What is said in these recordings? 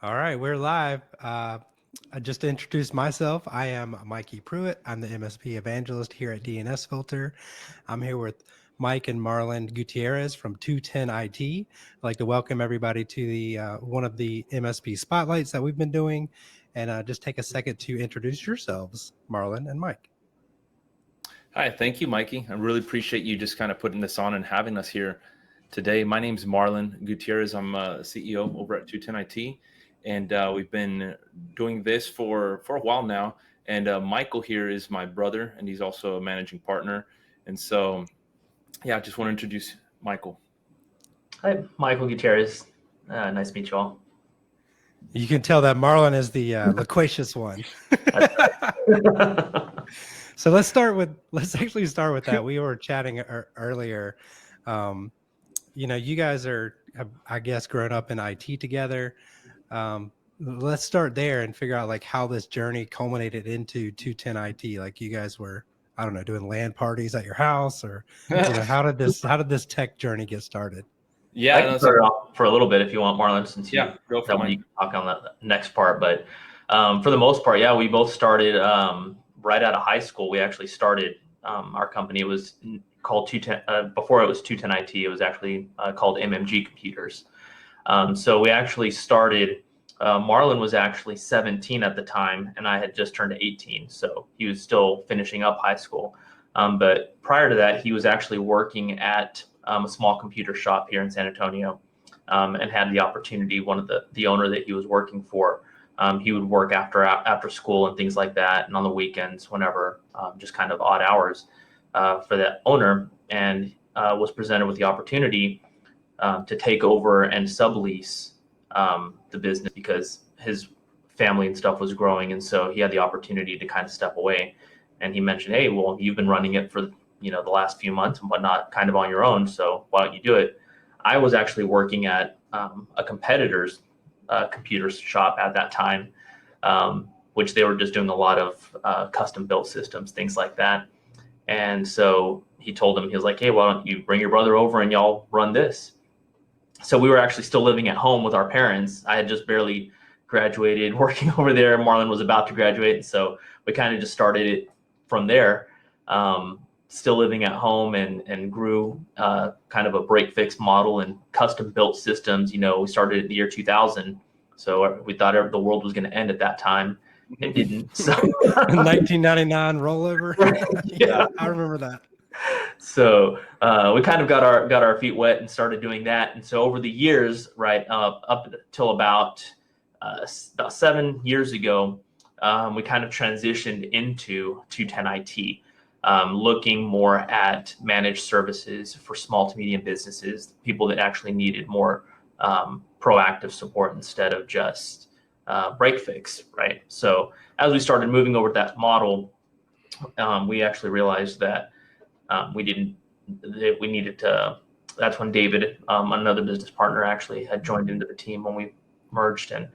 All right, we're live. I just introduced myself. I am Mikey Pruitt. I'm the MSP evangelist here at DNS Filter. I'm here with Mike and Marlon Gutierrez from 210 IT. I'd like to welcome everybody to the one of the MSP spotlights that we've been doing, and just take a second to introduce yourselves, Marlon and Mike. Hi, thank you, Mikey. I really appreciate you just kind of putting this on and having us here today. My name's Marlon Gutierrez. I'm CEO over at 210 IT, and we've been doing this for a while now. And Michael here is my brother, and he's also a managing partner. And so, yeah, I just want to introduce Michael. Hi, Michael Gutierrez. Nice to meet you all. You can tell that Marlon is the loquacious one. So let's actually start with that. We were chatting earlier. You guys have, I guess, grown up in IT together. Let's start there and figure out like how this journey culminated into 210 IT. Like you guys were, I don't know, doing LAN parties at your house, or how did this tech journey get started? Yeah, I can start it off for a little bit if you want, Marlon, since you go for it. You can talk on the next part. But for the most part, yeah, we both started right out of high school. We actually started our company. It was called 210. Before it was 210 IT, it was actually called MMG Computers. So we actually started. Marlon was actually 17 at the time, and I had just turned 18. So he was still finishing up high school. But prior to that, he was actually working at a small computer shop here in San Antonio, and had the opportunity. One of the owner that he was working for, he would work after school and things like that, and on the weekends, whenever, just kind of odd hours for that owner, and was presented with the opportunity to take over and sublease the business because his family and stuff was growing, and so he had the opportunity to kind of step away. And he mentioned, "Hey, well, you've been running it for the last few months and whatnot, kind of on your own. So why don't you do it?" I was actually working at a competitor's computer shop at that time, which they were just doing a lot of custom built systems, things like that. And so he told him, he was like, "Hey, why don't you bring your brother over and y'all run this?" So we were actually still living at home with our parents. I had just barely graduated working over there. Marlon was about to graduate. And so we kind of just started it from there. Still living at home, and grew kind of a break fix model and custom built systems. We started in the year 2000. So we thought the world was going to end at that time. It didn't. So 1999 rollover. Yeah, I remember that. So we kind of got our feet wet and started doing that. And so over the years, right, up until about 7 years ago, we kind of transitioned into 210 IT. Looking more at managed services for small to medium businesses, people that actually needed more proactive support instead of just break fix, right? So as we started moving over to that model, we actually realized that we needed to. That's when David, another business partner, actually had joined into the team when we merged. And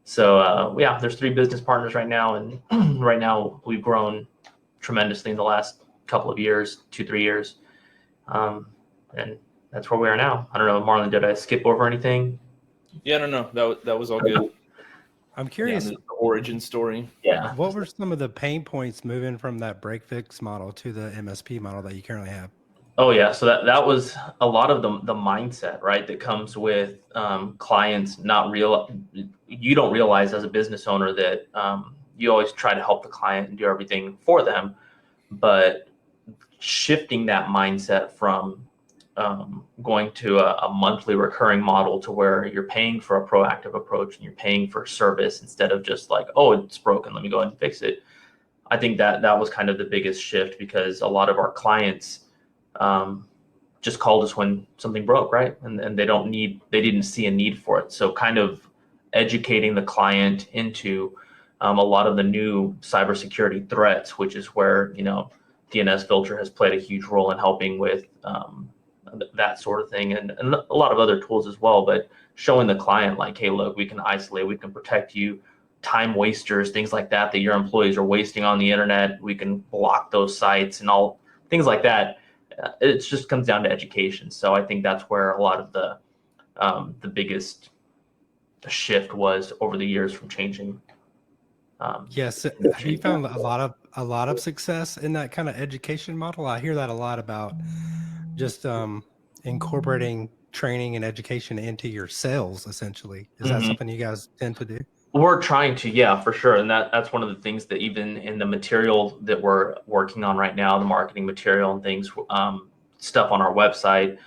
so yeah, there's 3 business partners right now, and right now we've grown tremendously in the last couple of years, 2-3 years, and that's where we are now. I don't know, Marlon, did I skip over anything? Yeah, no, that was all good. I'm curious, the origin story. Yeah. What were some of the pain points moving from that break fix model to the MSP model that you currently have? Oh yeah, so that was a lot of the mindset, right, that comes with clients you don't realize as a business owner that you always try to help the client and do everything for them, but shifting that mindset from going to a monthly recurring model to where you're paying for a proactive approach and you're paying for service instead of just like, oh, it's broken, let me go ahead and fix it. I think that was kind of the biggest shift, because a lot of our clients just called us when something broke, right? And they didn't see a need for it. So kind of educating the client into a lot of the new cybersecurity threats, which is where, DNS Filter has played a huge role in helping with that sort of thing, and a lot of other tools as well. But showing the client like, hey, look, we can isolate, we can protect you, time wasters, things like that your employees are wasting on the internet. We can block those sites and all things like that. It just comes down to education. So I think that's where a lot of the biggest shift was over the years from changing. Yes. Have you found a lot of success in that kind of education model? I hear that a lot about just incorporating training and education into your sales, essentially. Is that something you guys tend to do? We're trying to, yeah, for sure. And that's one of the things that even in the material that we're working on right now, the marketing material and things, stuff on our website,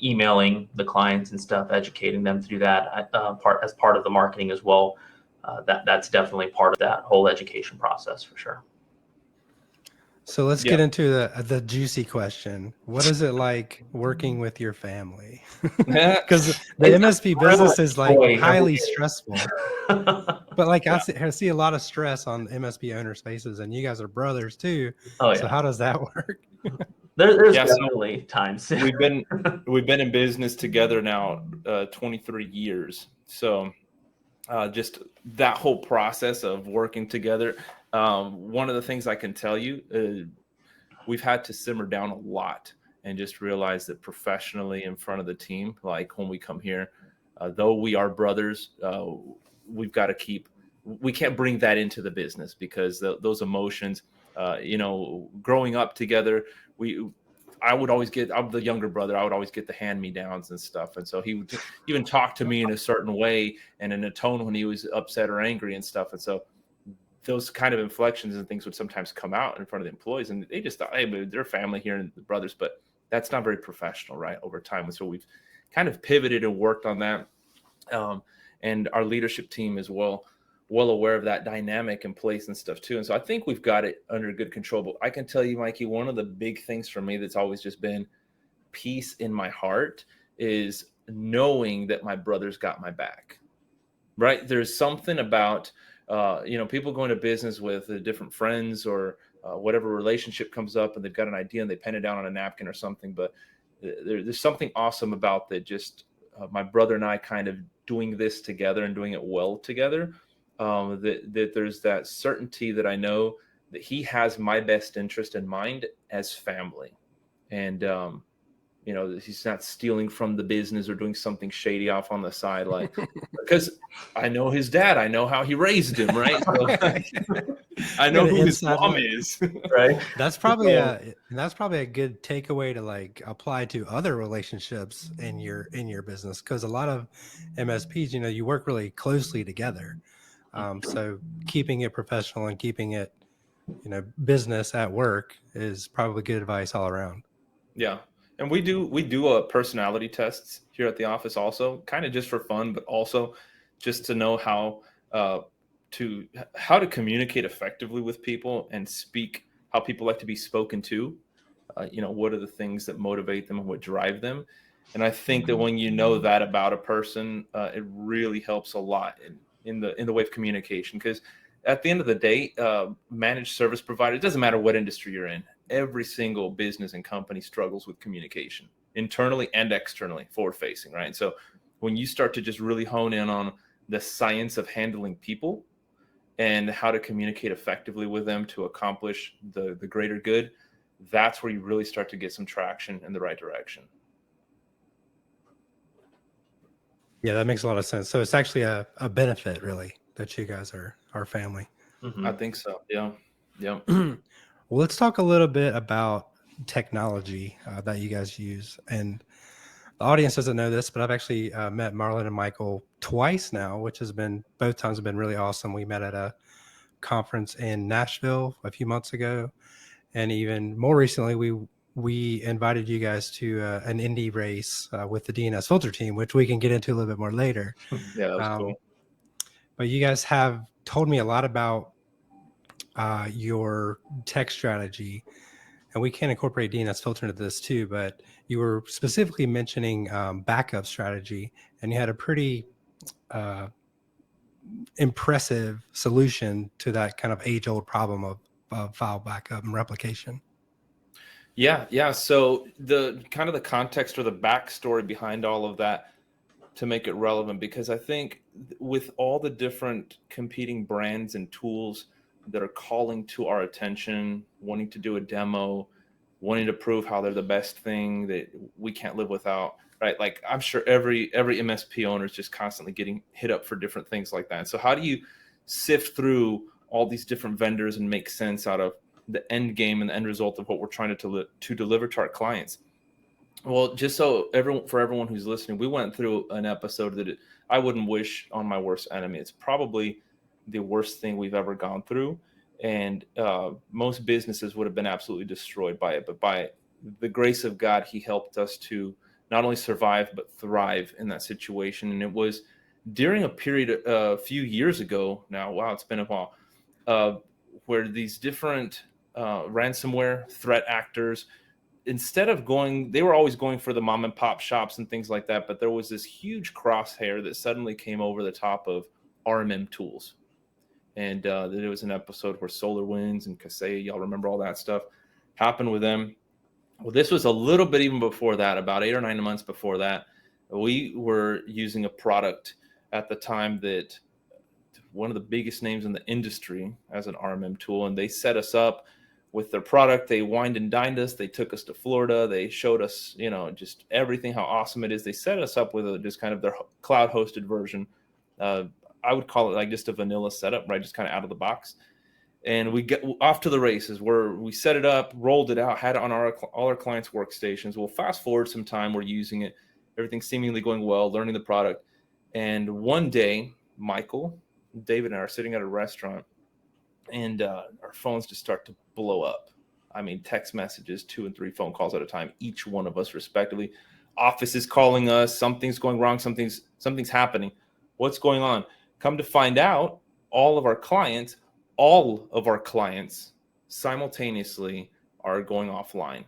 emailing the clients and stuff, educating them to do that as part of the marketing as well. That's definitely part of that whole education process for sure. So let's get into the juicy question. What is it like working with your family? Because the MSP business is like highly stressful. But like I see a lot of stress on MSP owners' faces, and you guys are brothers too. Oh yeah. So how does that work? There's definitely times. we've been in business together now 23 years. So just that whole process of working together. One of the things I can tell you, we've had to simmer down a lot and just realize that professionally in front of the team, like when we come here, though we are brothers, we've got to we can't bring that into the business because those emotions, growing up together, I'm the younger brother. I would always get the hand-me-downs and stuff. And so he would even talk to me in a certain way and in a tone when he was upset or angry and stuff. And so those kind of inflections and things would sometimes come out in front of the employees, and they just thought, hey, they're family here and the brothers, but that's not very professional, right? Over time. And so we've kind of pivoted and worked on that. And our leadership team is well aware of that dynamic in place and stuff too. And so I think we've got it under good control. But I can tell you, Mikey, one of the big things for me that's always just been peace in my heart is knowing that my brother's got my back, right? There's something about people going to business with different friends or whatever relationship comes up and they've got an idea and they pen it down on a napkin or something. But there's something awesome about that. Just my brother and I kind of doing this together and doing it well together. That there's that certainty that I know that he has my best interest in mind as family. And, he's not stealing from the business or doing something shady off on the side, like, because I know his dad, I know how he raised him, right? So, I know who his mom is, right? That's probably a good takeaway to like apply to other relationships in your business, because a lot of MSPs, you work really closely together. So keeping it professional and keeping it, business at work is probably good advice all around. Yeah. And we do personality tests here at the office also, kind of just for fun, but also just to know how to communicate effectively with people and speak how people like to be spoken to. What are the things that motivate them and what drive them? And I think that when you know that about a person, it really helps a lot in the way of communication. Because at the end of the day, managed service provider, it doesn't matter what industry you're in. Every single business and company struggles with communication, internally and externally, forward facing, right? So when you start to just really hone in on the science of handling people and how to communicate effectively with them to accomplish the greater good, that's where you really start to get some traction in the right direction. Yeah, that makes a lot of sense. So it's actually a benefit, really, that you guys are family. Mm-hmm. I think so. Yeah. Well, let's talk a little bit about technology that you guys use. And the audience doesn't know this, but I've actually met Marlon and Michael twice now, which both times have been really awesome. We met at a conference in Nashville a few months ago. And even more recently, we invited you guys to an Indy race with the DNS Filter team, which we can get into a little bit more later. Yeah, that was cool. But you guys have told me a lot about your tech strategy, and we can incorporate DNS Filter into this too. But you were specifically mentioning backup strategy, and you had a pretty impressive solution to that kind of age-old problem of file backup and replication. Yeah. So the kind of the context or the backstory behind all of that to make it relevant, because I think with all the different competing brands and tools that are calling to our attention, wanting to do a demo, wanting to prove how they're the best thing that we can't live without, right? Like I'm sure every MSP owner is just constantly getting hit up for different things like that. So how do you sift through all these different vendors and make sense out of the end game and the end result of what we're trying to deliver to our clients? Well, just so everyone who's listening, we went through an episode that I wouldn't wish on my worst enemy. It's probably the worst thing we've ever gone through, and most businesses would have been absolutely destroyed by it. But by the grace of God, He helped us to not only survive but thrive in that situation. And it was during a period a few years ago now. Wow, it's been a while. Where these different ransomware threat actors, instead of going, they were always going for the mom and pop shops and things like that, but there was this huge crosshair that suddenly came over the top of RMM tools. And there was an episode where SolarWinds and Kaseya, y'all remember all that stuff, happened with them. Well, this was a little bit even before that, about 8 or 9 months before that. We were using a product at the time that one of the biggest names in the industry as an RMM tool, and they set us up with their product. They wined and dined us. They took us to Florida. They showed us, just everything, how awesome it is. They set us up with just kind of their cloud hosted version. I would call it like just a vanilla setup, right? Just kind of out of the box. And we get off to the races where we set it up, rolled it out, had it on all our clients' workstations. We'll fast forward some time. We're using it. Everything's seemingly going well, learning the product. And one day, Michael, David, and I are sitting at a restaurant, and our phones just start to blow up. I mean, text messages, 2 and 3 phone calls at a time, each one of us respectively. Office is calling us. Something's going wrong. Something's happening. What's going on? Come to find out, all of our clients simultaneously are going offline.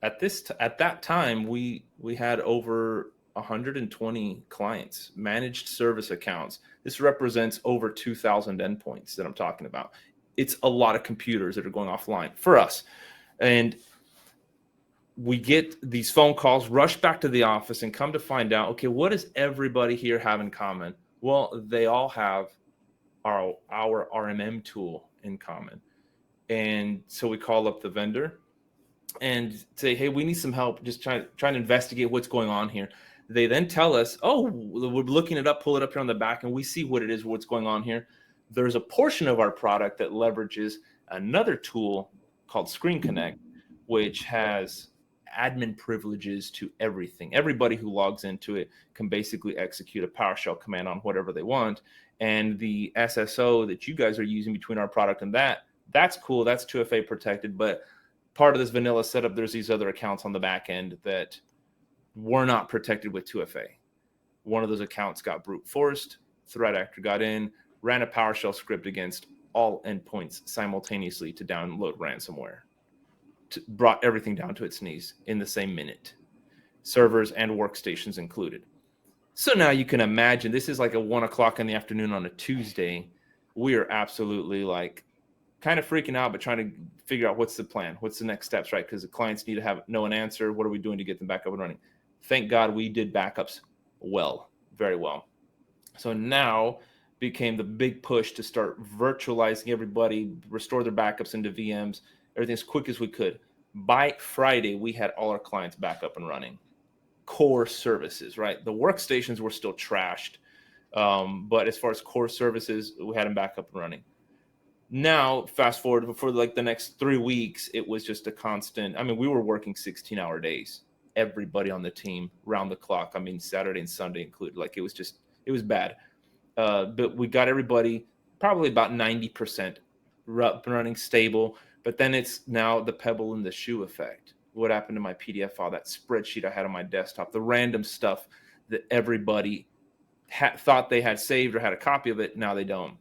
At that time, we had over 120 clients, managed service accounts. This represents over 2,000 endpoints that I'm talking about. It's a lot of computers that are going offline for us. And we get these phone calls, rush back to the office, and come to find out, okay, what does everybody here have in common? Well, they all have our RMM tool in common. And so we call up the vendor and say, hey, we need some help, just trying to investigate what's going on here. They then tell us, oh, we're looking it up, pull it up here on the back, and we see what it is, what's going on here. There's a portion of our product that leverages another tool called Screen Connect, which has admin privileges to everything. Everybody who logs into it can basically execute a PowerShell command on whatever they want. And the SSO that you guys are using between our product and that's cool. That's 2FA protected. But part of this vanilla setup, there's these other accounts on the back end that were not protected with 2FA. One of those accounts got brute forced. Threat actor got in, ran a PowerShell script against all endpoints simultaneously to download ransomware. Brought everything down to its knees in the same minute, servers and workstations included. So now you can imagine, this is like a 1 o'clock in the afternoon on a Tuesday. We are absolutely like kind of freaking out, but trying to figure out what's the plan, what's the next steps, right? Because the clients need to know an answer. What are we doing to get them back up and running? Thank God we did backups well, very well. So now became the big push to start virtualizing everybody, restore their backups into VMs, everything as quick as we could. By Friday, we had all our clients back up and running. Core services, right? The workstations were still trashed. But as far as core services, we had them back up and running. Now, fast forward for like the next 3 weeks, it was just a constant. I mean, we were working 16-hour days. Everybody on the team, round the clock. I mean, Saturday and Sunday included. Like it was bad. But we got everybody probably about 90% running stable. But then it's now the pebble in the shoe effect. What happened to my PDF file, that spreadsheet I had on my desktop, the random stuff that everybody thought they had saved or had a copy of it, now they don't.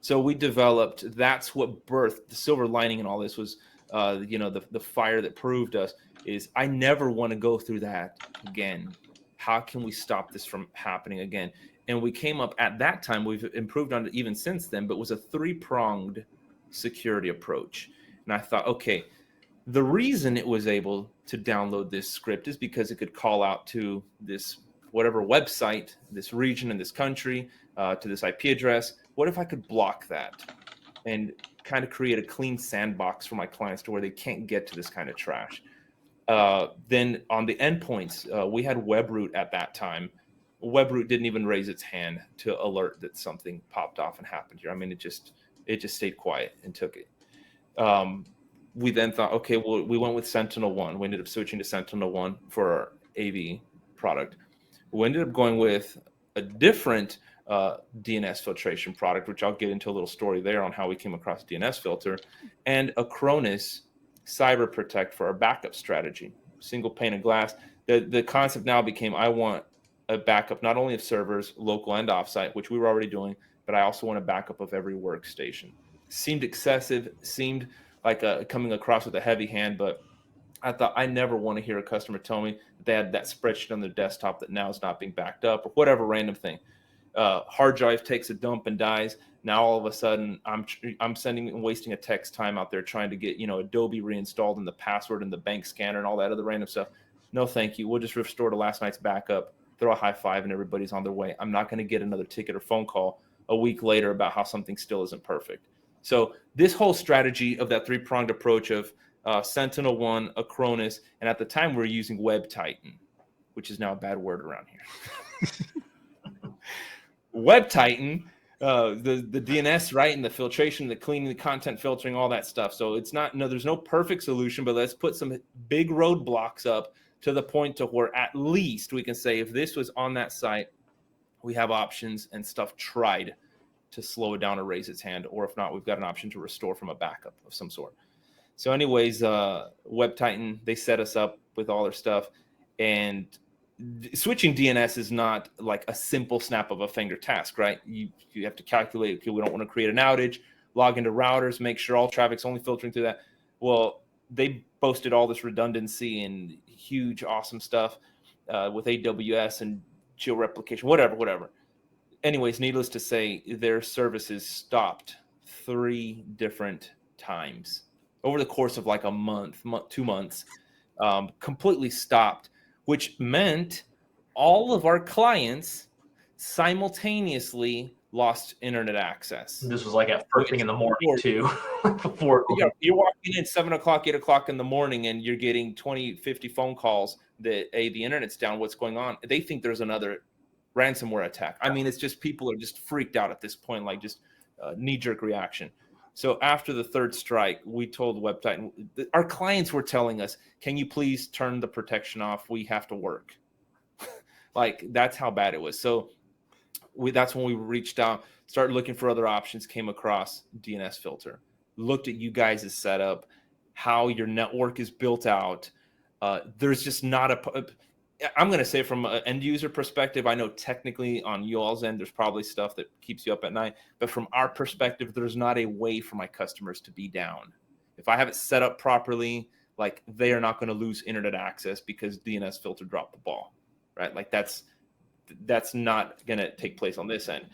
So we developed, that's what birthed the silver lining in all this was, the fire that proved us is I never want to go through that again. How can we stop this from happening again? And we came up at that time, we've improved on it even since then, but it was a 3-pronged security approach. And I thought, okay, the reason it was able to download this script is because it could call out to this whatever website, this region in this country, to this IP address. What if I could block that and kind of create a clean sandbox for my clients to where they can't get to this kind of trash? Then on the endpoints, we had WebRoot at that time. WebRoot didn't even raise its hand to alert that something popped off and happened here. I mean, it just stayed quiet and took it. We then thought, okay, well, we went with Sentinel-1. We ended up switching to Sentinel-1 for our AV product. We ended up going with a different DNS filtration product, which I'll get into a little story there on how we came across DNS filter, and Acronis Cyber Protect for our backup strategy. Single pane of glass. The concept now became, I want a backup not only of servers, local and offsite, which we were already doing, but I also want a backup of every workstation. Seemed excessive, seemed like coming across with a heavy hand, but I thought I never want to hear a customer tell me that they had that spreadsheet on their desktop that now is not being backed up or whatever random thing. Hard drive takes a dump and dies. Now all of a sudden I'm sending and wasting a text time out there trying to get, Adobe reinstalled and the password and the bank scanner and all that other random stuff. No, thank you. We'll just restore to last night's backup, throw a high five, and everybody's on their way. I'm not going to get another ticket or phone call a week later about how something still isn't perfect. So this whole strategy of that three-pronged approach of Sentinel-1, Acronis, and at the time we were using WebTitan, which is now a bad word around here. WebTitan, the DNS, right, and the filtration, the cleaning, the content filtering, all that stuff. So it's not, there's no perfect solution, but let's put some big roadblocks up to the point to where at least we can say if this was on that site, we have options and stuff tried to slow it down or raise its hand, or if not, we've got an option to restore from a backup of some sort. So anyways, WebTitan, they set us up with all their stuff, and switching DNS is not like a simple snap of a finger task, right? You have to calculate, okay, we don't want to create an outage, log into routers, make sure all traffic's only filtering through that. Well, they boasted all this redundancy and huge, awesome stuff with AWS and geo-replication, whatever. Anyways, needless to say, their services stopped 3 different times over the course of like a month, 2 months, completely stopped, which meant all of our clients simultaneously lost internet access. This was like at first thing in the morning too. Before you're walking in 7 o'clock, 8 o'clock in the morning, and you're getting 20, 50 phone calls that, hey, the internet's down, what's going on? They think there's another ransomware attack. I mean, it's just people are just freaked out at this point, like just knee-jerk reaction. So after the 3rd strike, we told WebTitan, our clients were telling us, can you please turn the protection off? We have to work. Like, that's how bad it was. So that's when we reached out, started looking for other options, came across DNS filter, looked at you guys' setup, how your network is built out. There's just not I'm going to say from an end user perspective, I know technically on you all's end, there's probably stuff that keeps you up at night, but from our perspective, there's not a way for my customers to be down. If I have it set up properly, like, they are not going to lose internet access because DNS filter dropped the ball, right? Like that's not going to take place on this end.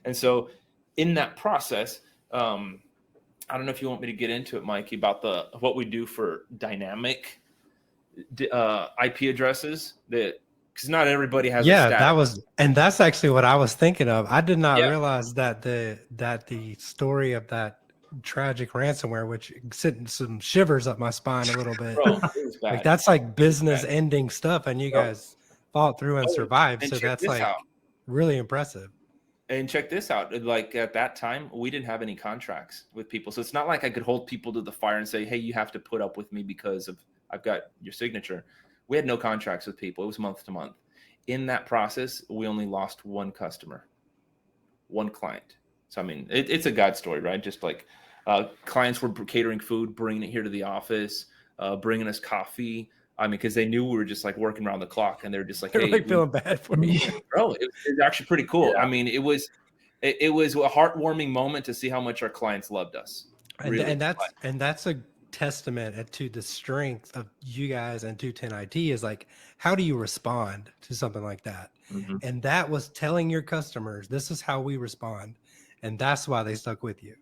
And so in that process, I don't know if you want me to get into it, Mikey, about what we do for dynamic IP addresses, that because not everybody has that's actually what I was thinking of. I did not realize that the story of that tragic ransomware, which sent some shivers up my spine a little bit. Bro, it was bad. Like, that's like business ending stuff, and you guys fought through and survived. So that's like really impressive. And check this out. Like, at that time, we didn't have any contracts with people. So it's not like I could hold people to the fire and say, hey, you have to put up with me because I've got your signature. We had no contracts with people. It was month to month. In that process, we only lost 1 customer, 1 client. So, I mean, it's a God story, right? Just like clients were catering food, bringing it here to the office, bringing us coffee. I mean, because they knew we were just like working around the clock, and they're just like, hey, like feeling bad for me. Bro, it was actually pretty cool. Yeah. I mean, it was a heartwarming moment to see how much our clients loved us. Really. And that's a testament to the strength of you guys and 210 IT is like, how do you respond to something like that? Mm-hmm. And that was telling your customers, this is how we respond. And that's why they stuck with you.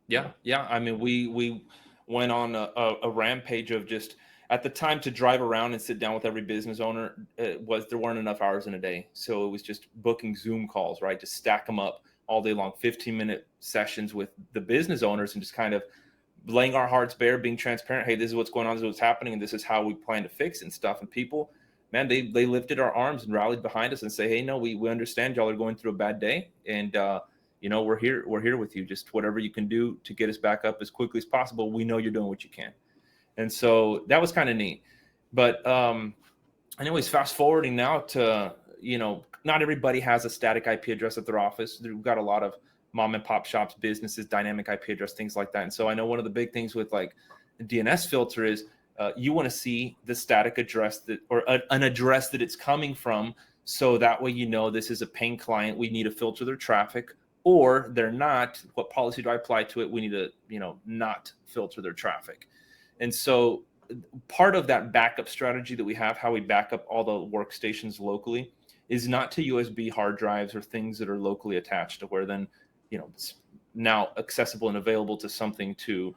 Yeah. I mean, we went on a rampage of just, at the time, to drive around and sit down with every business owner, there weren't enough hours in a day. So it was just booking Zoom calls, right? Just stack them up all day long, 15-minute sessions with the business owners, and just kind of laying our hearts bare, being transparent. Hey, this is what's going on, this is what's happening, and this is how we plan to fix it and stuff. And people, man, they lifted our arms and rallied behind us and say, hey, no, we understand y'all are going through a bad day, and we're here with you. Just whatever you can do to get us back up as quickly as possible. We know you're doing what you can. And so that was kind of neat. But anyways, fast forwarding now to, not everybody has a static IP address at their office. We've got a lot of mom and pop shops, businesses, dynamic IP address, things like that. And so I know one of the big things with like DNS filter is you want to see the static address an address that it's coming from. So that way, this is a paying client. We need to filter their traffic, or they're not. What policy do I apply to it? We need to, not filter their traffic. And so part of that backup strategy that we have, how we back up all the workstations locally, is not to USB hard drives or things that are locally attached to where then, it's now accessible and available to something to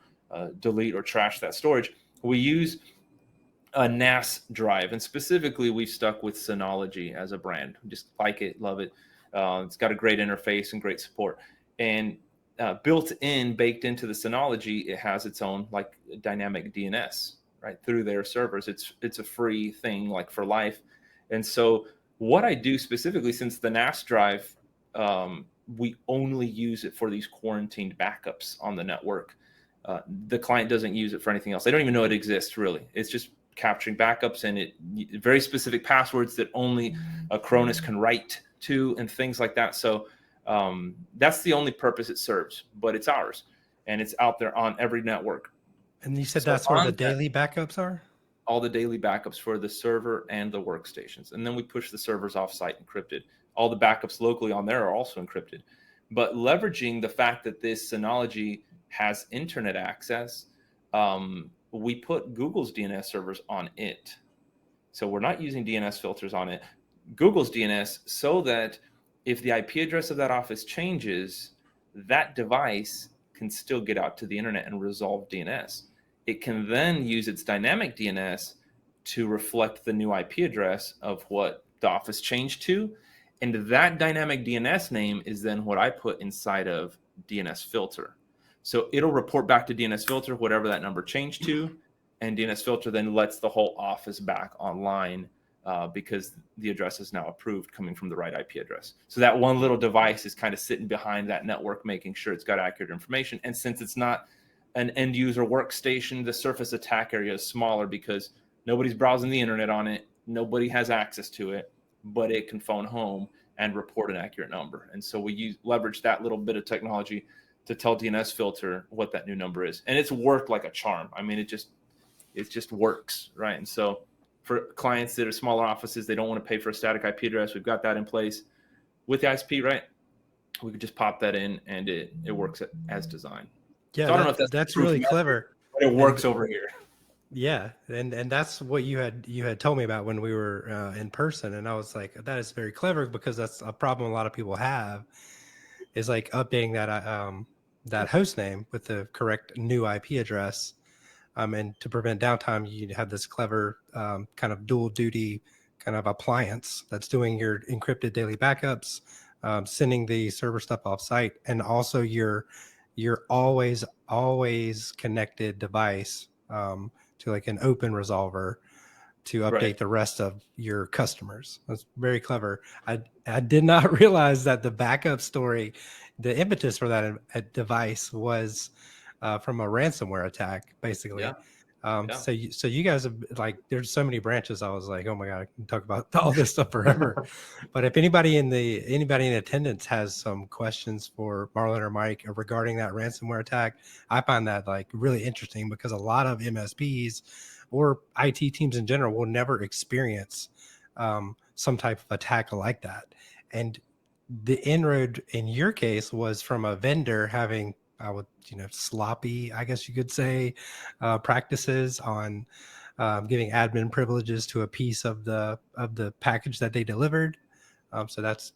delete or trash that storage. We use a NAS drive, and specifically we've stuck with Synology as a brand. We just like it, love it. It's got a great interface and great support. And baked into the Synology, it has its own like dynamic DNS right through their servers. It's a free thing like for life. And so what I do specifically, since the NAS drive, we only use it for these quarantined backups on the network. The client doesn't use it for anything else. They don't even know it exists, really. It's just capturing backups, and very specific passwords that only a Cronus can write to and things like that. So that's the only purpose it serves, but it's ours, and it's out there on every network. And you said that's where the daily backups are? All the daily backups for the server and the workstations. And then we push the servers offsite encrypted. All the backups locally on there are also encrypted. But leveraging the fact that this Synology has internet access, we put Google's DNS servers on it. So we're not using DNS filters on it. Google's DNS, so that if the IP address of that office changes, that device can still get out to the internet and resolve DNS. It can then use its dynamic DNS to reflect the new IP address of what the office changed to. And that dynamic DNS name is then what I put inside of DNS filter. So it'll report back to DNS filter whatever that number changed to, and DNS filter then lets the whole office back online because the address is now approved coming from the right IP address. So that one little device is kind of sitting behind that network, making sure it's got accurate information. And since it's not an end user workstation, the surface attack area is smaller because nobody's browsing the internet on it. Nobody has access to it, but it can phone home and report an accurate number. And so we leverage that little bit of technology to tell DNS filter what that new number is. And it's worked like a charm. I mean, it just works, right? And so for clients that are smaller offices, they don't want to pay for a static IP address. We've got that in place with the ISP, right? We could just pop that in and it works as designed. Yeah, so I don't know if that's really clever. But it works over here. Yeah, and that's what you had told me about when we were in person, and I was like, that is very clever, because that's a problem a lot of people have, is like updating that host name with the correct new IP address, and to prevent downtime, you have this clever kind of dual duty kind of appliance that's doing your encrypted daily backups, sending the server stuff off site, and also your always connected device to like an open resolver to update the rest of your customers. That's very clever. I did not realize that the backup story, the impetus for that device was from a ransomware attack, basically. Yeah. So you guys have, like, there's so many branches. I was like, oh my God, I can talk about all this stuff forever. But if anybody in attendance has some questions for Marlon or Mike regarding that ransomware attack, I find that like really interesting, because a lot of MSPs or IT teams in general will never experience some type of attack like that. And the inroad in your case was from a vendor having, sloppy, I guess you could say, practices on giving admin privileges to a piece of the package that they delivered. So that's,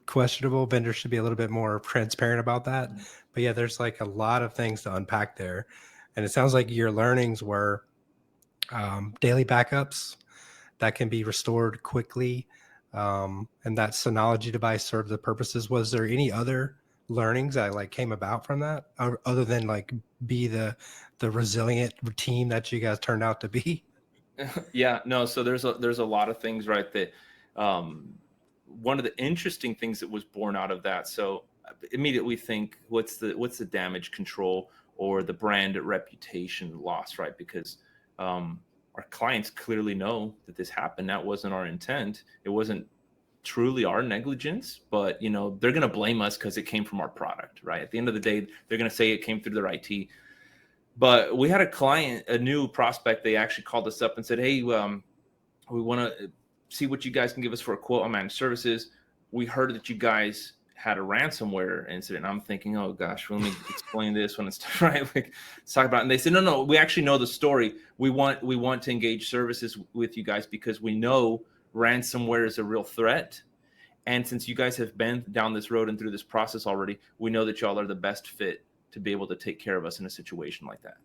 questionable. Vendors should be a little bit more transparent about that. But yeah, there's like a lot of things to unpack there. And it sounds like your learnings were daily backups that can be restored quickly. And that Synology device served the purposes. Was there any other learnings that like came about from that, other than like be the resilient team that you guys turned out to be? Yeah, no. So there's a lot of things, right? That one of the interesting things that was born out of that. So immediately think, what's the damage control or the brand reputation loss, right? Because our clients clearly know that this happened. That wasn't our intent. It wasn't truly our negligence, but they're going to blame us because it came from our product, right? At the end of the day, they're going to say it came through their IT. But we had a client, a new prospect. They actually called us up and said, "Hey, we want to see what you guys can give us for a quote on managed services. We heard that you guys had a ransomware incident." I'm thinking, oh gosh, let me explain this when it's right. Like, let's talk about it. And they said, no, we actually know the story. We want to engage services with you guys because we know ransomware is a real threat. And since you guys have been down this road and through this process already, we know that y'all are the best fit to be able to take care of us in a situation like that.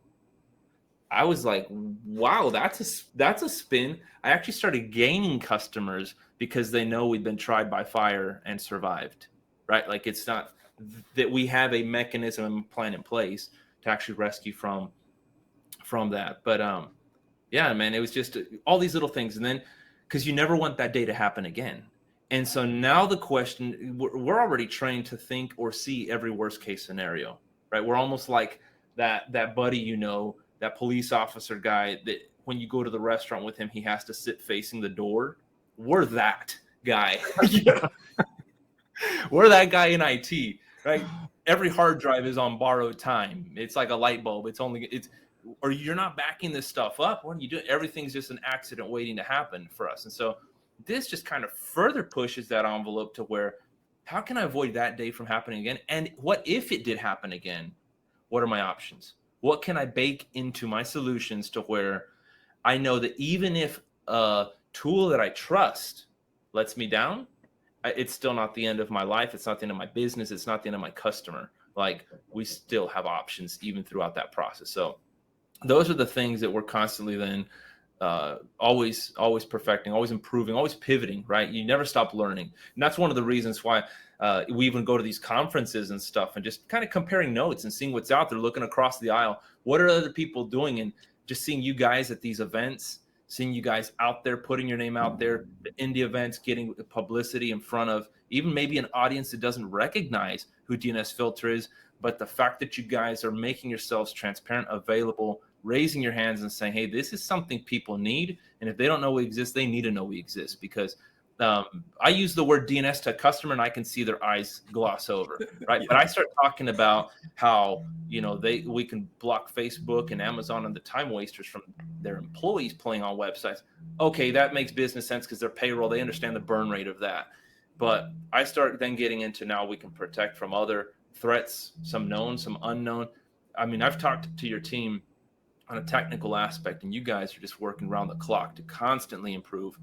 I was like, wow, that's a spin. I actually started gaining customers because they know we've been tried by fire and survived, right? Like, it's not that we have a mechanism and plan in place to actually rescue from that. But yeah, man, it was just all these little things. And then, because you never want that day to happen again. And so now the question, we're already trained to think or see every worst case scenario, right? We're almost like that buddy, that police officer guy that when you go to the restaurant with him, he has to sit facing the door. We're that guy. We're that guy in IT, right? Every hard drive is on borrowed time. It's like a light bulb. Or you're not backing this stuff up. What are you doing? Everything's just an accident waiting to happen for us. And so this just kind of further pushes that envelope to where, how can I avoid that day from happening again? And what if it did happen again? What are my options? What can I bake into my solutions to where I know that even if a tool that I trust lets me down, it's still not the end of my life. It's not the end of my business. It's not the end of my customer. Like, we still have options even throughout that process. So those are the things that we're constantly then always perfecting, always improving, always pivoting, right? You never stop learning. And that's one of the reasons why we even go to these conferences and stuff and just kind of comparing notes and seeing what's out there, looking across the aisle. What are other people doing? And just seeing you guys at these events, seeing you guys out there, putting your name out there, the indie events, getting publicity in front of even maybe an audience that doesn't recognize who DNS Filter is. But the fact that you guys are making yourselves transparent, available, raising your hands and saying, hey, this is something people need. And if they don't know we exist, they need to know we exist. Because I use the word DNS to a customer and I can see their eyes gloss over, right? Yeah. But I start talking about how, we can block Facebook and Amazon and the time wasters from their employees playing on websites. Okay, that makes business sense because their payroll, they understand the burn rate of that. But I start then getting into, now we can protect from other threats, some known, some unknown. I mean, I've talked to your team on a technical aspect, and you guys are just working around the clock to constantly improve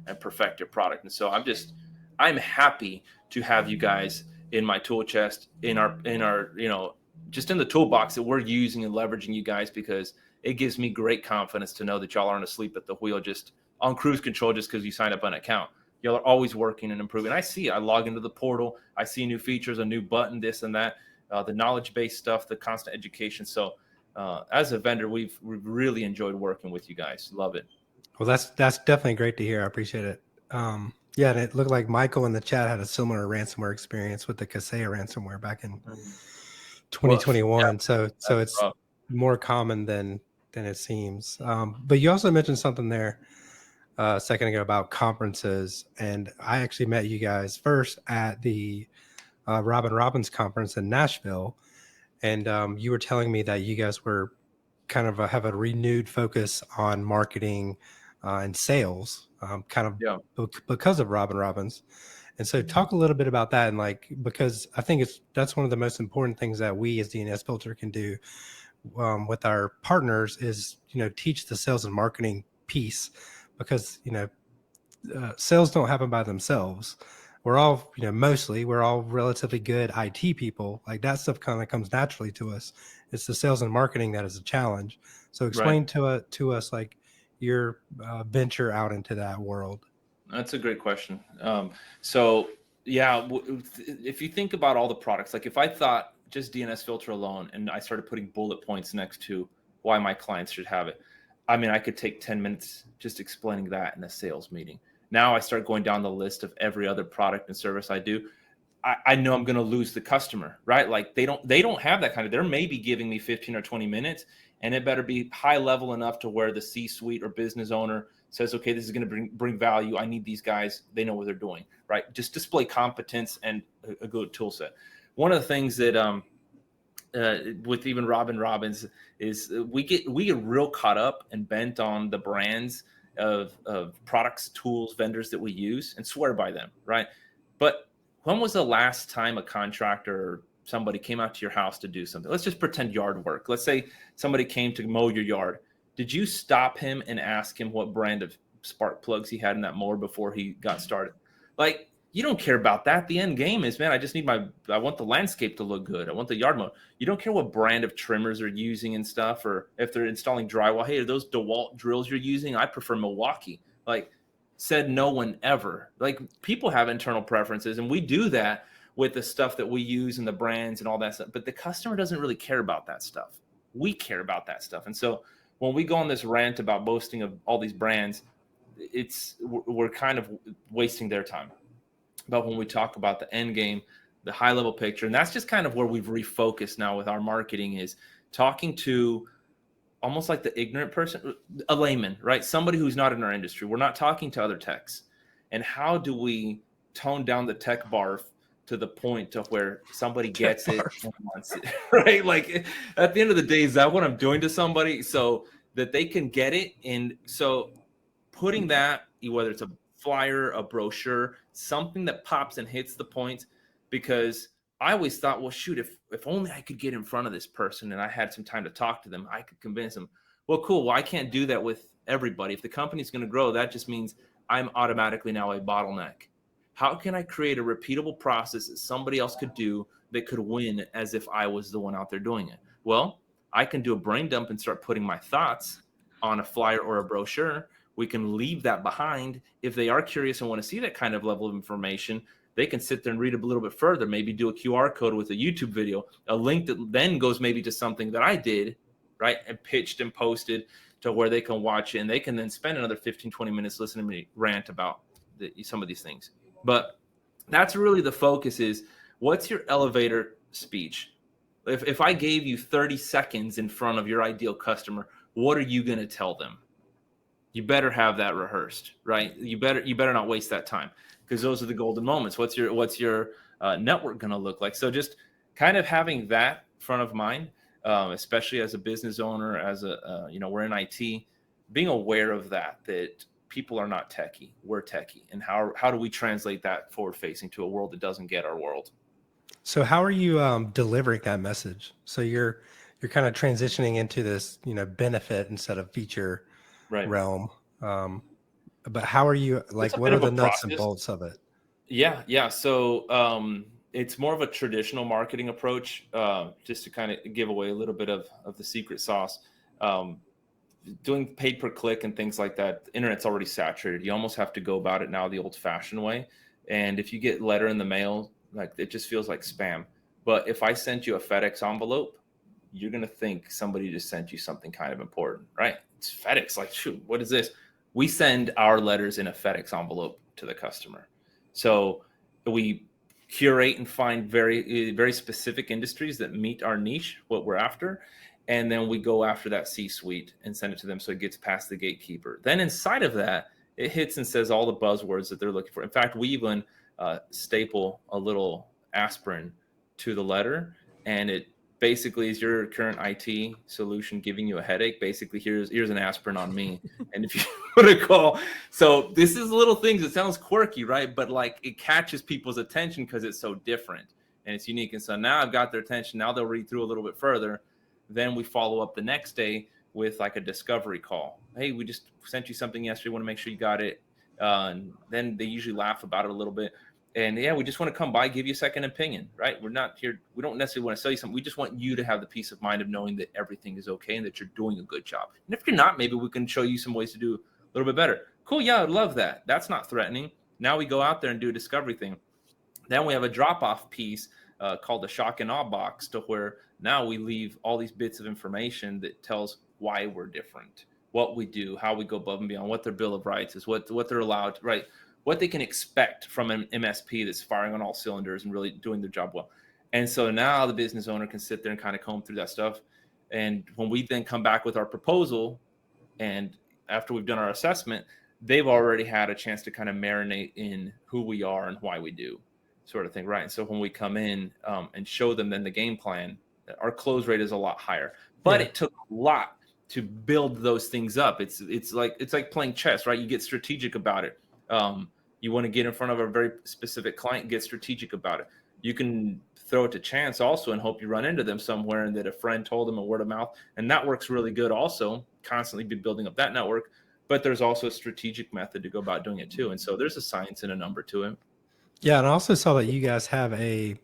and perfect your product. And so I'm happy to have you guys in my tool chest, in our, just in the toolbox that we're using and leveraging you guys, because it gives me great confidence to know that y'all aren't asleep at the wheel, just on cruise control, just because you signed up an account. Y'all are always working and improving. I log into the portal, I see new features, a new button, this and that, the knowledge-based stuff, the constant education. So as a vendor, we've really enjoyed working with you guys. Love it. Well, that's definitely great to hear. I appreciate it. Yeah, and it looked like Michael in the chat had a similar ransomware experience with the Kaseya ransomware back in 2021. Yeah, so it's rough. More common than it seems. But you also mentioned something there a second ago about conferences, and I actually met you guys first at the Robin Robbins conference in Nashville, and you were telling me that you guys were kind of have a renewed focus on marketing and sales, because of Robin Robbins. And so talk a little bit about that, and because I think that's one of the most important things that we as DNS Filter can do with our partners is, teach the sales and marketing piece, because, sales don't happen by themselves. We're all, we're all relatively good IT people. Like, that stuff kind of comes naturally to us. It's the sales and marketing that is a challenge. So explain to us like your venture out into that world. That's a great question. So Yeah. If you think about all the products, like if I thought just DNS filter alone and I started putting bullet points next to why my clients should have it, I mean, I could take 10 minutes just explaining that in a sales meeting. Now I start going down the list of every other product and service I do. I know I'm going to lose the customer, right? Like they don't have that kind of, they're maybe giving me 15 or 20 minutes, and it better be high level enough to where the C-suite or business owner says, okay, this is going to bring value. I need these guys. They know what they're doing, right? Just display competence and a good tool set. One of the things that, with even Robin Robbins is we get real caught up and bent on the brands of products, tools, vendors that we use and swear by them, right? But when was the last time a contractor or somebody came out to your house to do something? Let's just pretend yard work. Let's say somebody came to mow your yard. Did you stop him and ask him what brand of spark plugs he had in that mower before he got started? Like, you don't care about that. The end game is, man, I want the landscape to look good. I want the yard mower. You don't care what brand of trimmers they're using and stuff, or if they're installing drywall. Hey, are those DeWalt drills you're using? I prefer Milwaukee. Like, said no one ever. Like, people have internal preferences, and we do that with the stuff that we use and the brands and all that stuff. But the customer doesn't really care about that stuff. We care about that stuff. And so when we go on this rant about boasting of all these brands, we're kind of wasting their time. But when we talk about the end game, the high level picture, and that's just kind of where we've refocused now with our marketing, is talking to almost like the ignorant person, a layman, right? Somebody who's not in our industry. We're not talking to other techs. And how do we tone down the tech barf to the point to where somebody gets it and wants it, right? Like, at the end of the day, is that what I'm doing to somebody so that they can get it? And so putting that, whether it's a flyer, a brochure, something that pops and hits the point, because I always thought, well, shoot, if only I could get in front of this person and I had some time to talk to them, I could convince them. Well, cool. Well, I can't do that with everybody. If the company's going to grow, that just means I'm automatically now a bottleneck. How can I create a repeatable process that somebody else could do that could win as if I was the one out there doing it? Well, I can do a brain dump and start putting my thoughts on a flyer or a brochure. We can leave that behind. If they are curious and want to see that kind of level of information, they can sit there and read a little bit further, maybe do a QR code with a YouTube video, a link that then goes maybe to something that I did, right, and pitched and posted to where they can watch it, and they can then spend another 15, 20 minutes listening to me rant about some of these things. But that's really the focus, is what's your elevator speech? If I gave you 30 seconds in front of your ideal customer, what are you going to tell them? You better have that rehearsed, right? You better not waste that time, because those are the golden moments. What's your network going to look like? So just kind of having that front of mind, especially as a business owner, as we're in IT, being aware of that people are not techie, we're techie, and how do we translate that forward facing to a world that doesn't get our world? So how are you delivering that message? So you're kind of transitioning into this, benefit instead of feature realm. But how are you, like, what are the nuts and bolts of it? Yeah. So it's more of a traditional marketing approach, just to kind of give away a little bit of the secret sauce. Doing paid per click and things like that, the internet's already saturated. You almost have to go about it now the old fashioned way. And if you get letter in the mail, like, it just feels like spam. But if I sent you a FedEx envelope, you're going to think somebody just sent you something kind of important, right? It's FedEx. Like, shoot, what is this? We send our letters in a FedEx envelope to the customer. So we curate and find very, very specific industries that meet our niche, what we're after. And then we go after that C-suite and send it to them so it gets past the gatekeeper. Then inside of that, it hits and says all the buzzwords that they're looking for. In fact, we even staple a little aspirin to the letter, and it basically is your current IT solution giving you a headache. Basically, here's an aspirin on me. And if you want to call, so this is little things. It sounds quirky, right? But like, it catches people's attention because it's so different and it's unique. And so now I've got their attention. Now they'll read through a little bit further. Then we follow up the next day with like a discovery call. Hey, we just sent you something yesterday. Want to make sure you got it. And then they usually laugh about it a little bit. And yeah, we just want to come by, give you a second opinion, right? We're not here. We don't necessarily want to sell you something. We just want you to have the peace of mind of knowing that everything is okay and that you're doing a good job. And if you're not, maybe we can show you some ways to do a little bit better. Cool. Yeah, I'd love that. That's not threatening. Now we go out there and do a discovery thing. Then we have a drop-off piece called the shock and awe box, to where now we leave all these bits of information that tells why we're different, what we do, how we go above and beyond, what their Bill of Rights is, what they're allowed, right? What they can expect from an MSP that's firing on all cylinders and really doing their job well. And so now the business owner can sit there and kind of comb through that stuff. And when we then come back with our proposal, and after we've done our assessment, they've already had a chance to kind of marinate in who we are and why we do, sort of thing, right? And so when we come in and show them then the game plan, our close rate is a lot higher. But it took a lot to build those things up. It's like playing chess, right? You get strategic about it. You want to get in front of a very specific client, get strategic about it. You can throw it to chance also and hope you run into them somewhere, and that a friend told them, a word of mouth, and that works really good also. Constantly be building up that network. But there's also a strategic method to go about doing it too. And so there's a science and a number to it. Yeah, and I also saw that you guys have a,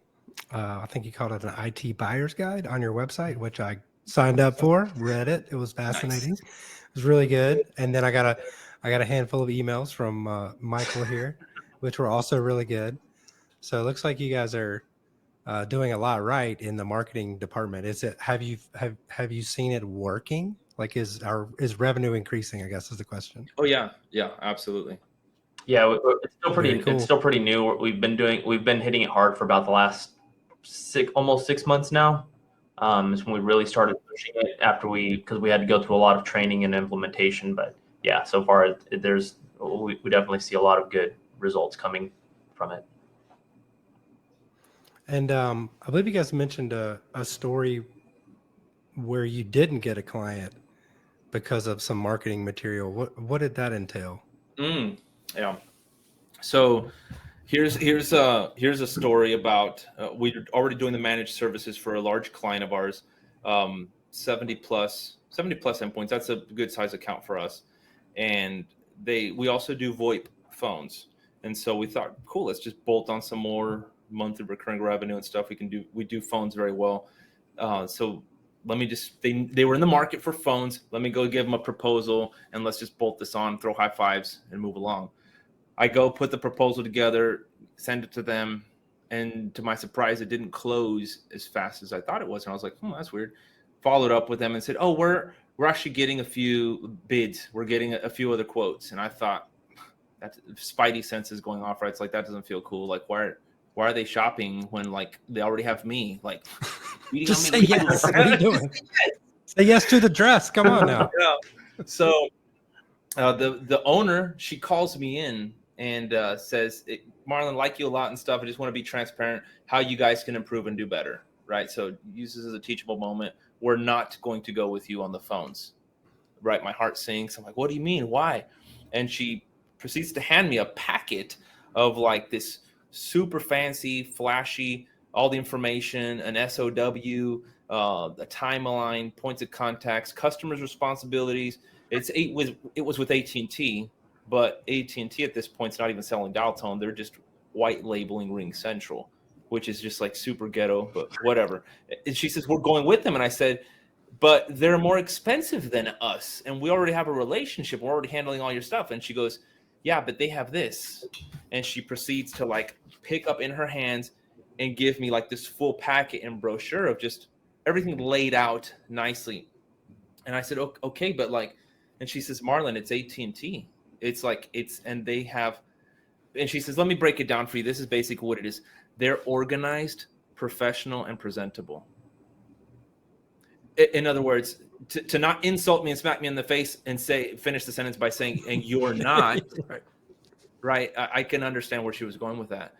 I think you called it an IT buyer's guide on your website, which I signed up for, read it. It was fascinating. Nice. It was really good. And then I got a handful of emails from Michael here, which were also really good. So it looks like you guys are doing a lot right in the marketing department. Is it? Have you seen it working? Like, is revenue increasing, I guess is the question. Oh yeah, absolutely. Yeah, it's still pretty. Cool. It's still pretty new. We've been hitting it hard for about the last almost 6 months now. Is when we really started pushing it because we had to go through a lot of training and implementation. But yeah, so far we definitely see a lot of good results coming from it. And I believe you guys mentioned a story where you didn't get a client because of some marketing material. What did that entail? Yeah. So here's a story about we're already doing the managed services for a large client of ours, 70 plus endpoints. That's a good size account for us. And we also do VoIP phones. And so we thought, cool, let's just bolt on some more monthly recurring revenue and stuff. We do phones very well. So let me just, they were in the market for phones. Let me go give them a proposal, and let's just bolt this on, throw high fives and move along. I go put the proposal together, send it to them. And to my surprise, it didn't close as fast as I thought it was. And I was like, that's weird. Followed up with them and said, oh, we're actually getting a few bids. We're getting a few other quotes. And I thought, that spidey sense is going off, right? It's like, that doesn't feel cool. Like, why are they shopping when like they already have me? Like, just say yes. What are you doing? Say yes to the dress. Come on now. Yeah. So the owner, she calls me in and says, Marlon, like you a lot and stuff. I just want to be transparent how you guys can improve and do better, right? So use this as a teachable moment. We're not going to go with you on the phones, right? My heart sinks. I'm like, what do you mean? Why? And she proceeds to hand me a packet of like this super fancy, flashy, all the information, an SOW, a timeline, points of contacts, customers' responsibilities. It was with AT&T, but AT&T at this point is not even selling dial tone. They're just white labeling Ring Central, which is just like super ghetto, but whatever. And she says, we're going with them. And I said, but they're more expensive than us, and we already have a relationship. We're already handling all your stuff. And she goes, yeah, but they have this. And she proceeds to like pick up in her hands and give me like this full packet and brochure of just everything laid out nicely. And I said, okay, but like, and she says, Marlon, it's AT&T. It's like, and they have, and she says, let me break it down for you. This is basically what it is. They're organized, professional, and presentable. In other words, to not insult me and smack me in the face and finish the sentence by saying, and you're not, right? I can understand where she was going with that.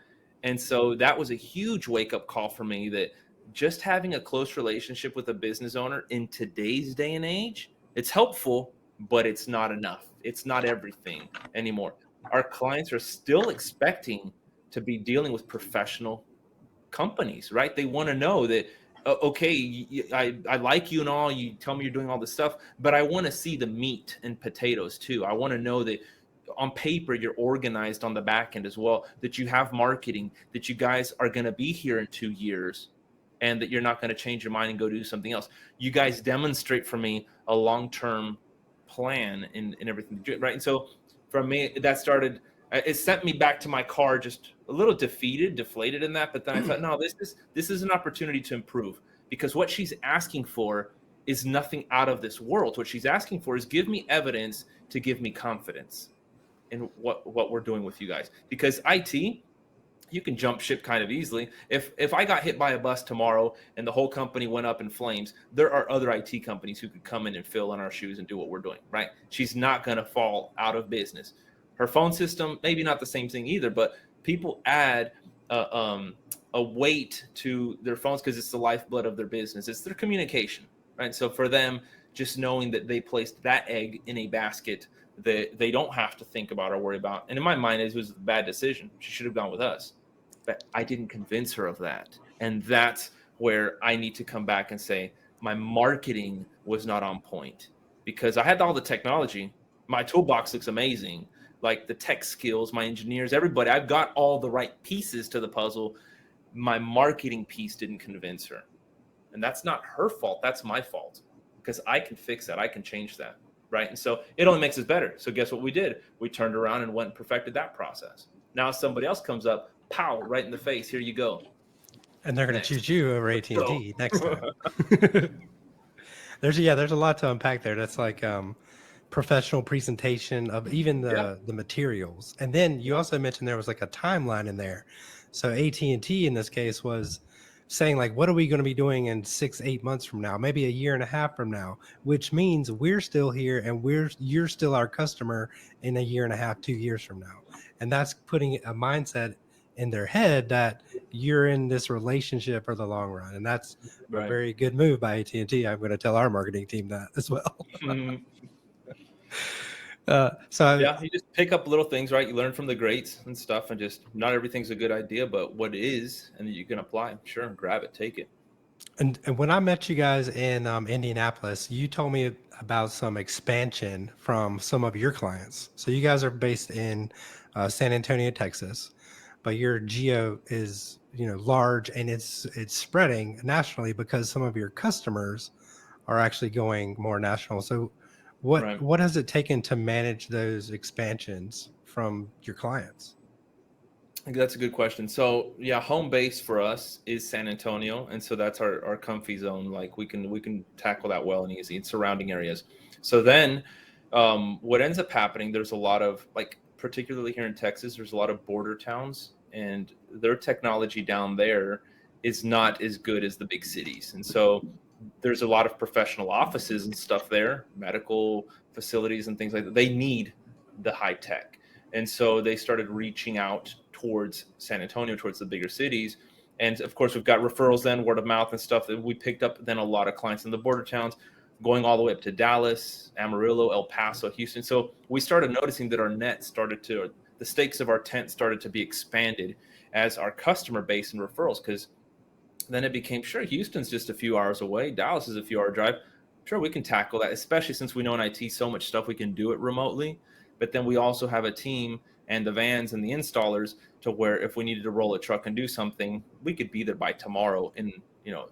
And so that was a huge wake-up call for me, that just having a close relationship with a business owner in today's day and age, it's helpful, but it's not enough. It's not everything anymore. Our clients are still expecting to be dealing with professional companies, right? They want to know that, okay, I like you and all, you tell me you're doing all this stuff, but I want to see the meat and potatoes too. I want to know that on paper you're organized on the back end as well, that you have marketing, that you guys are going to be here in 2 years, and that you're not going to change your mind and go do something else. You guys demonstrate for me a long-term plan in everything, right? And so for me, that started It sent me back to my car just a little deflated in that. But then I thought, no, this is an opportunity to improve, because what she's asking for is nothing out of this world. What she's asking for is give me evidence to give me confidence in what we're doing with you guys. Because IT, you can jump ship kind of easily. If I got hit by a bus tomorrow and the whole company went up in flames, there are other IT companies who could come in and fill in our shoes and do what we're doing, right? She's not going to fall out of business. Her phone system, maybe not the same thing either, but people add a weight to their phones because it's the lifeblood of their business. It's their communication, right? So for them, just knowing that they placed that egg in a basket that they don't have to think about or worry about. And in my mind, it was a bad decision. She should have gone with us. But I didn't convince her of that. And that's where I need to come back and say, my marketing was not on point, because I had all the technology. My toolbox looks amazing. Like the tech skills, my engineers, everybody, I've got all the right pieces to the puzzle. My marketing piece didn't convince her. And that's not her fault. That's my fault, because I can fix that. I can change that. Right. And so it only makes us better. So guess what we did? We turned around and went and perfected that process. Now somebody else comes up, pow, right in the face. Here you go. And they're going to choose you over AT&T next time. There's a lot to unpack there. That's like professional presentation of even the materials. And then you also mentioned there was like a timeline in there. So AT&T in this case was saying like, what are we going to be doing in 6-8 months from now, maybe a year and a half from now, which means we're still here and you're still our customer in a year and a half, 2 years from now. And that's putting a mindset in their head that you're in this relationship for the long run. And that's a very good move by AT&T. I'm going to tell our marketing team that as well. Yeah, you just pick up little things, right? You learn from the greats and stuff, and just not everything's a good idea, but what is, and you can apply. Sure, grab it, take it. And when I met you guys in Indianapolis, you told me about some expansion from some of your clients. So you guys are based in San Antonio, Texas, but your geo is large, and it's spreading nationally because some of your customers are actually going more national. So what has it taken to manage those expansions from your clients? I think that's a good question. So yeah, home base for us is San Antonio, and so that's our comfy zone. Like we can tackle that well and easy in surrounding areas. So then what ends up happening, there's a lot of, like, particularly here in Texas, there's a lot of border towns, and their technology down there is not as good as the big cities. And so there's a lot of professional offices and stuff there, medical facilities and things like that. They need the high tech. And so they started reaching out towards San Antonio, towards the bigger cities. And of course, we've got referrals then, word of mouth and stuff, that we picked up then a lot of clients in the border towns, going all the way up to Dallas, Amarillo, El Paso, Houston. So we started noticing that our net started to, the stakes of our tent started to be expanded as our customer base and referrals, because then it became, sure, Houston's just a few hours away. Dallas is a few hour drive. Sure, we can tackle that, especially since we know in IT so much stuff we can do it remotely. But then we also have a team and the vans and the installers to where if we needed to roll a truck and do something, we could be there by tomorrow in,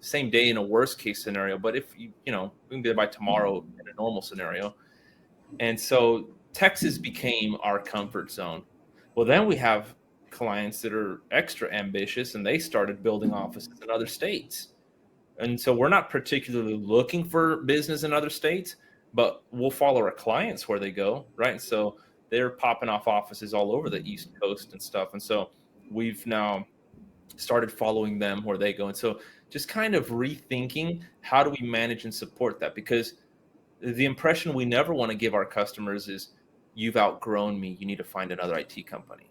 same day in a worst case scenario. But if we can be there by tomorrow in a normal scenario. And so Texas became our comfort zone. Well, then we have clients that are extra ambitious, and they started building offices in other states. And so we're not particularly looking for business in other states, but we'll follow our clients where they go, right? So they're popping off offices all over the East Coast and stuff. And so we've now started following them where they go. And so just kind of rethinking, how do we manage and support that? Because the impression we never want to give our customers is, you've outgrown me, you need to find another IT company.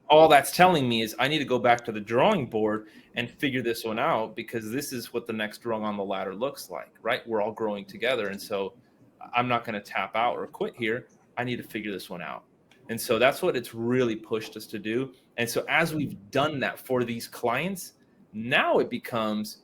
All that's telling me is I need to go back to the drawing board and figure this one out, because this is what the next rung on the ladder looks like, right? We're all growing together. And so I'm not going to tap out or quit here. I need to figure this one out. And so that's what it's really pushed us to do. And so as we've done that for these clients, now it becomes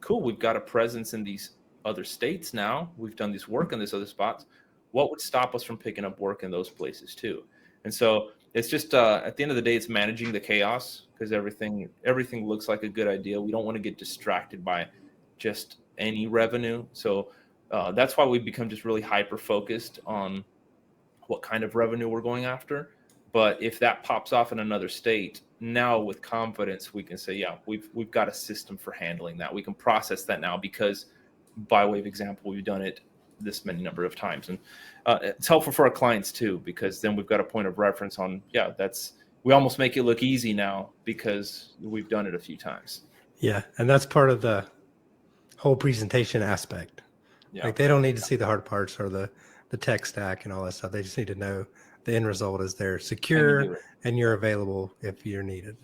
cool. We've got a presence in these other states now. We've done this work in these other spots. What would stop us from picking up work in those places too? And so it's just at the end of the day, it's managing the chaos, because everything looks like a good idea. We don't want to get distracted by just any revenue. So that's why we've become just really hyper focused on what kind of revenue we're going after. But if that pops off in another state, now with confidence, we can say, yeah, we've got a system for handling that. We can process that now because, by way of example, we've done it this many number of times. And it's helpful for our clients too, because then we've got a point of reference on, yeah, we almost make it look easy now because we've done it a few times. Yeah. And that's part of the whole presentation aspect. Yeah. Like they don't need to see the hard parts or the tech stack and all that stuff. They just need to know the end result is they're secure and you're available if you're needed.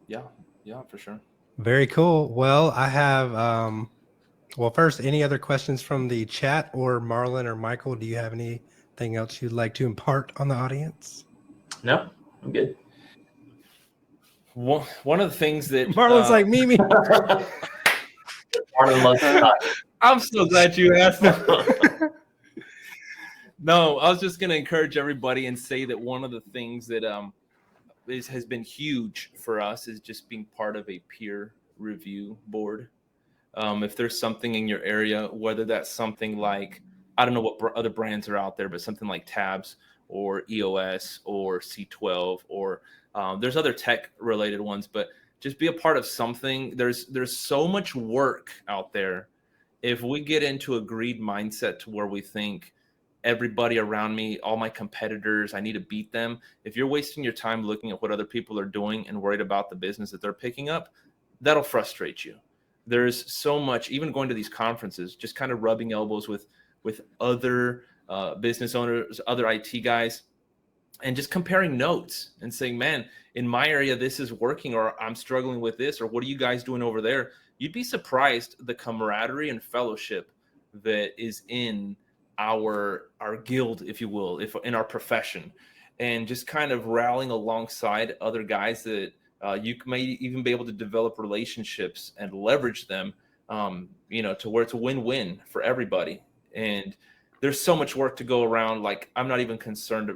Yeah. Yeah, for sure. Very cool. Well, I have, well, first, any other questions from the chat, or Marlon or Michael? Do you have anything else you'd like to impart on the audience? No, I'm good. One of the things that Marlon's like Mimi. Marlon loves to talk. I'm so glad you asked that. No, I was just going to encourage everybody and say that one of the things that has been huge for us is just being part of a peer review board. If there's something in your area, whether that's something like, I don't know what other brands are out there, but something like Tabs or EOS or C12 or there's other tech related ones, but just be a part of something. There's so much work out there. If we get into a greed mindset to where we think everybody around me, all my competitors, I need to beat them. If you're wasting your time looking at what other people are doing and worried about the business that they're picking up, that'll frustrate you. There's so much, even going to these conferences, just kind of rubbing elbows with other business owners, other IT guys, and just comparing notes and saying, man, in my area, this is working, or I'm struggling with this, or what are you guys doing over there? You'd be surprised the camaraderie and fellowship that is in our guild, if you will, if in our profession, and just kind of rallying alongside other guys that you may even be able to develop relationships and leverage them, to where it's a win-win for everybody. And there's so much work to go around. Like, I'm not even concerned.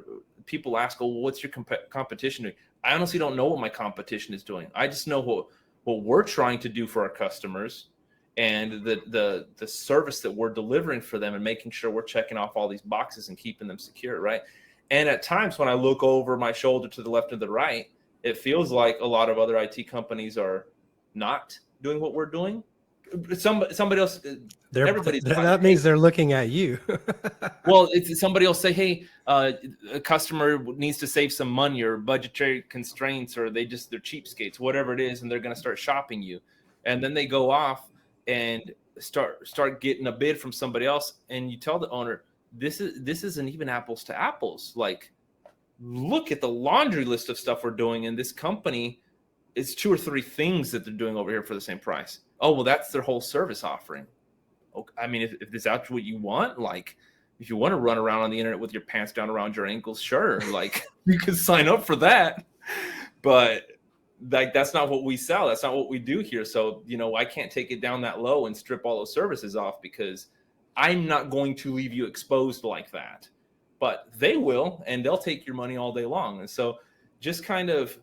People ask, well, what's your competition doing? I honestly don't know what my competition is doing. I just know what we're trying to do for our customers and the service that we're delivering for them and making sure we're checking off all these boxes and keeping them secure, right? And at times when I look over my shoulder to the left and the right, it feels like a lot of other IT companies are not doing what we're doing. Somebody else, that means they're looking at you. Well, it's somebody else say, hey, a customer needs to save some money or budgetary constraints, or they're cheapskates, whatever it is, and they're going to start shopping you. And then they go off and start getting a bid from somebody else, and you tell the owner, this isn't even apples to apples. Like, look at the laundry list of stuff we're doing in this company. It's 2 or 3 things that they're doing over here for the same price. Oh, well, that's their whole service offering. Okay, I mean, if that's what you want, like, if you want to run around on the internet with your pants down around your ankles, sure, like, you can sign up for that. But like, that's not what we sell. That's not what we do here. So, I can't take it down that low and strip all those services off, because I'm not going to leave you exposed like that. But they will, and they'll take your money all day long. And so just kind of,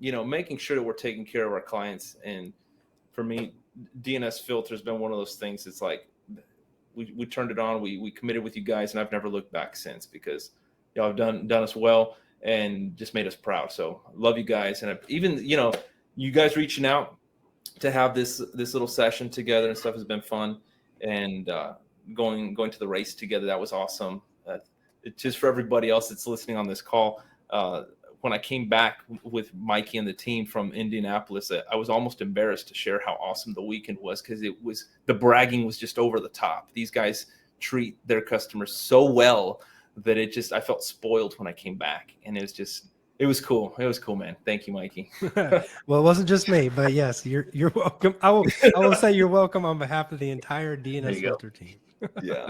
making sure that we're taking care of our clients. And for me, DNS Filter has been one of those things. It's like, we turned it on, we committed with you guys, and I've never looked back since, because y'all have done us well and just made us proud. So love you guys. And even, you guys reaching out to have this little session together and stuff has been fun. And going to the race together, that was awesome. It's just for everybody else that's listening on this call. When I came back with Mikey and the team from Indianapolis, I was almost embarrassed to share how awesome the weekend was, because the bragging was just over the top. These guys treat their customers so well that I felt spoiled when I came back, and it was cool. It was cool, man. Thank you, Mikey. Well, it wasn't just me, but yes, you're welcome. I will say you're welcome on behalf of the entire DNS Filter team. Yeah.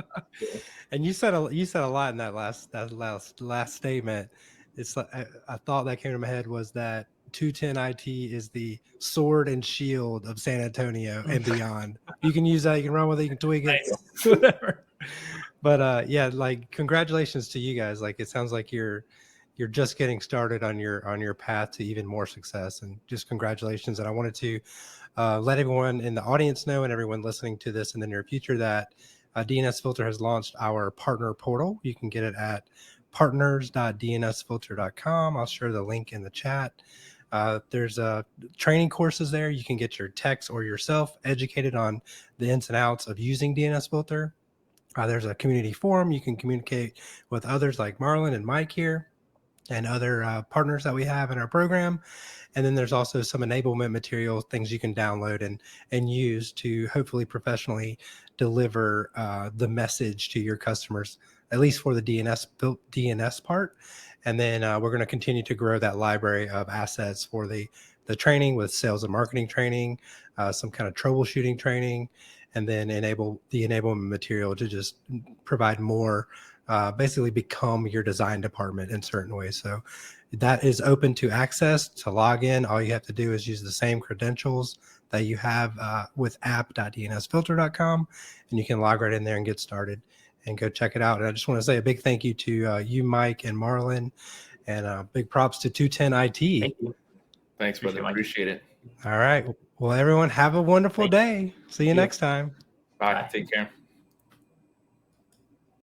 And you said a lot in that last statement. It's like, a thought that came to my head was that 210 IT is the sword and shield of San Antonio and beyond. You can use that, you can run with it, you can tweak it, whatever. But yeah, like, congratulations to you guys. Like, it sounds like you're just getting started on your path to even more success, and just congratulations. And I wanted to let everyone in the audience know, and everyone listening to this in the near future, that DNS Filter has launched our partner portal. You can get it at partners.dnsfilter.com. I'll share the link in the chat. There's training courses there. You can get your techs or yourself educated on the ins and outs of using DNS Filter. There's a community forum. You can communicate with others like Marlon and Mike here and other partners that we have in our program. And then there's also some enablement material, things you can download and use to hopefully professionally deliver the message to your customers, at least for the DNS part. And then we're going to continue to grow that library of assets for the training with sales and marketing training, some kind of troubleshooting training, and then enable the enablement material to just provide more, basically become your design department in certain ways. So that is open to access. To log in, all you have to do is use the same credentials that you have with app.dnsfilter.com, and you can log right in there and get started and go check it out. And I just want to say a big thank you to you, Mike and Marlon, and big props to 210 IT. Thank you. Thanks, brother. Appreciate it. All right. Well, everyone, have a wonderful day. See you next time. Bye. Take care.